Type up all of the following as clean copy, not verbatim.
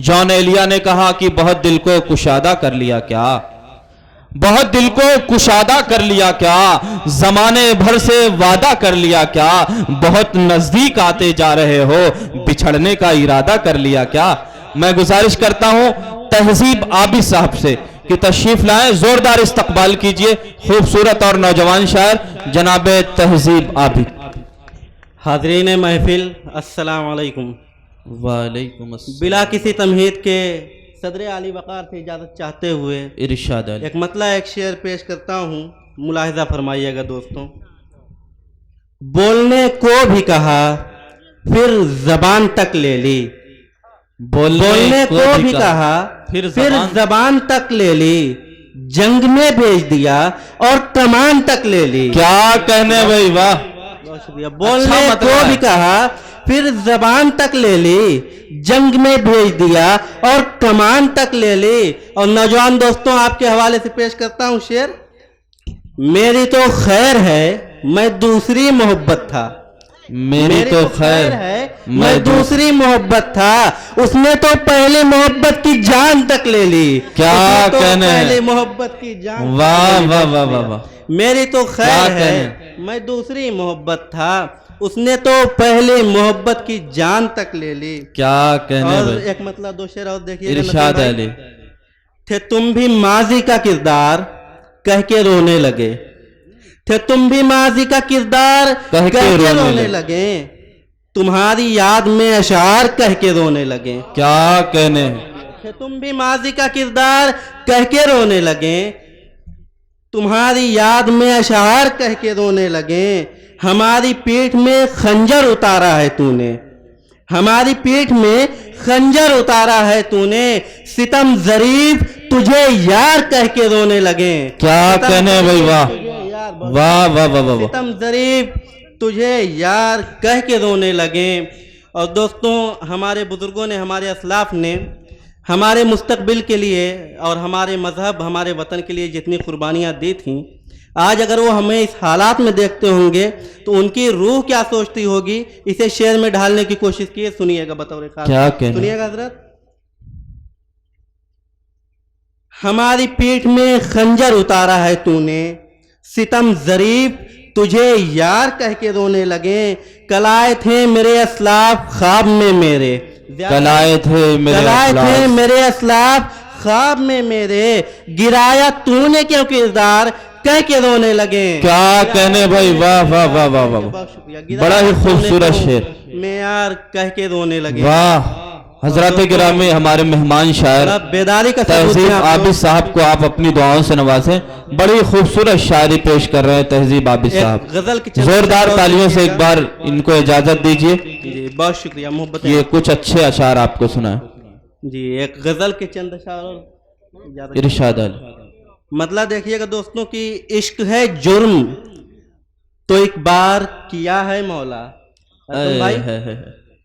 جان ایلیا نے کہا کہ بہت دل کو کشادہ کر لیا کیا، بہت دل کو کشادہ کر لیا کیا، زمانے بھر سے وعدہ کر لیا کیا، بہت نزدیک آتے جا رہے ہو، بچھڑنے کا ارادہ کر لیا کیا۔ میں گزارش کرتا ہوں تہذیب عابد صاحب سے کہ تشریف لائیں، زوردار استقبال کیجئے خوبصورت اور نوجوان شاعر جناب تہذیب عابد۔ حاضرین محفل السلام علیکم۔ وعلیکم السلام۔ بلا کسی تمہید کے صدر عالی وقار سے اجازت چاہتے ہوئے ارشاد علی۔ ایک مطلع ایک شعر پیش کرتا ہوں، ملاحظہ فرمائیے گا دوستوں۔ بولنے کو بھی کہا پھر زبان تک لے لی، بولنے کو بھی کہا پھر زبان تک لے لی، جنگ میں بھیج دیا اور کمان تک لے لی۔ کیا کہنے بھائی، واہ، بہت شکریہ۔ بولنے کو بھی کہا پھر زبان تک لے لی، جنگ میں بھیج دیا اور کمان تک لے لی۔ اور نوجوان دوستوں آپ کے حوالے سے پیش کرتا ہوں شعر۔ میری تو خیر ہے میں دوسری محبت تھا، میری تو خیر ہے میں دوسری محبت تھا، اس نے تو پہلی محبت کی جان تک لے لی۔ کیا کہنے ہیں، پہلی محبت کی جان، واہ واہ واہ واہ واہ۔ میری تو خیر ہے میں دوسری محبت تھا، اس نے تو پہلی محبت کی جان تک لے لی۔ کیا کہنے اور بھائی، ایک مطلب دو شعر اور دیکھیے۔ ارشاد علی۔ تھے تم بھی ماضی کا کردار کہہ کے رونے لگے، تھے تم بھی ماضی کا کردار کہہ کے رونے لگے، تمہاری یاد میں اشعار کہہ کے رونے لگے۔ کیا کہنے، تھے تم بھی ماضی کا کردار کہہ کے رونے لگے، تمہاری یاد میں اشعار کہہ کے رونے لگے، ہماری پیٹھ میں خنجر اتارا ہے تو نے، ہماری پیٹھ میں خنجر اتارا ہے تو نے، ستم ظریف تجھے یار کہہ کے رونے لگے۔ کیا کہنے بھائی، واہ واہ واہ واہ واہ۔ ستم ظریف تجھے یار کہہ کے رونے لگے۔ اور دوستوں ہمارے بزرگوں نے، ہمارے اسلاف نے ہمارے مستقبل کے لیے اور ہمارے مذہب، ہمارے وطن کے لیے جتنی قربانیاں دی تھیں، آج اگر وہ ہمیں اس حالات میں دیکھتے ہوں گے تو ان کی روح کیا سوچتی ہوگی، اسے شعر میں ڈھالنے کی کوشش کیے، سنیے گا بطور خاص۔ کیا کہنے، سنیے گا حضرت۔ ہماری پیٹھ میں خنجر اتارا ہے تو نے، ستم ظریف تجھے یار کہہ کے رونے لگے، کلائے تھے میرے اسلاف خواب میں میرے، کلائے تھے میرے اسلاف خواب میں میرے، گرایا تو نے کیوں کردار کہہ کے رونے لگے۔ کیا کہنے بھائی، واہ واہ واہ واہ واہ، بڑا ہی خوبصورت شعر، میں یار کہہ کے رونے لگے۔ واہ۔ حضرات گرامی، ہمارے مہمان شاعر بیداری کا تہذیب عابد صاحب کو آپ اپنی دعاؤں سے نوازیں، بڑی خوبصورت شاعری پیش کر رہے ہیں تہذیب عابد صاحب، زوردار تالیوں سے ایک بار ان کو اجازت دیجیے۔ جی بہت شکریہ، محبت۔ یہ کچھ اچھے اشعار آپ کو سنائیں۔ جی ایک غزل کے چند اشعار ارشاد علی۔ مطلب دیکھیے گا دوستوں کی، عشق ہے جرم تو ایک بار کیا ہے مولا۔ بھائی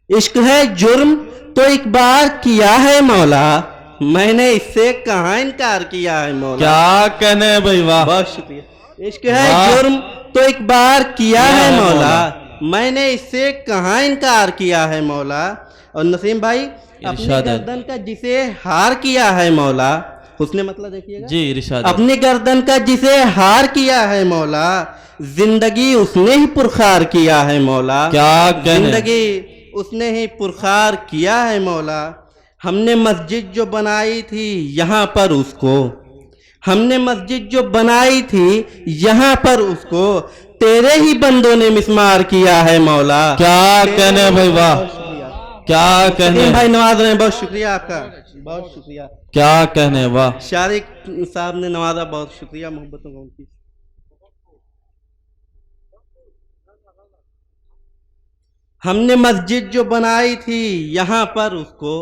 عشق ہے جرم تو ایک بار کیا ہے مولا، میں نے اس سے کہاں انکار کیا ہے مولا۔ کیا کہنے بھائی، واہ، بہت شکریہ۔ عشق ہے جرم تو ایک بار کیا ہے مولا، میں نے اس سے کہاں انکار کیا ہے مولا۔ اور نسیم بھائی، اپنی گردن کا جسے ہار کیا ہے مولا، اس نے مطلب دیکھیے گا۔ جی ارشاد۔ اپنی گردن کا جسے ہار کیا ہے مولا، زندگی اس نے ہی پرخار کیا ہے مولا۔ کیا کہنے، زندگی اس نے ہی پرخار کیا ہے مولا۔ ہم نے مسجد جو بنائی تھی یہاں پر اس کو، ہم نے مسجد جو بنائی تھی یہاں پر اس کو، تیرے ہی بندوں نے مسمار کیا ہے مولا۔ کیا کہنے بھائی، واہ، کیا کہنے بھائی نواز رہے ہیں، بہت شکریہ آپ کا، بہت شکریہ۔ کیا کہنے، واہ۔ شارق صاحب نے نوازا، بہت شکریہ محبتوں کا ان کی۔ ہم نے مسجد جو بنائی تھی یہاں پر اس کو،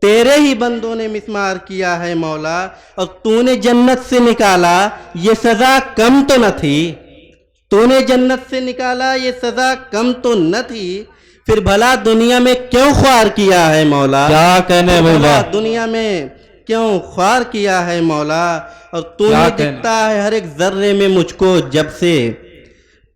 تیرے ہی بندوں نے مسمار کیا ہے مولا۔ اور تو نے جنت سے نکالا یہ سزا کم تو نہ تھی، تو نے جنت سے نکالا یہ سزا کم تو نہ تھی، پھر بھلا دنیا میں کیوں خوار کیا ہے مولا۔ کیا کہنے بھلا، دنیا میں کیوں خوار کیا ہے مولا۔ اور تو نے دکھتا ہے ہر ایک ذرے میں مجھ کو جب سے،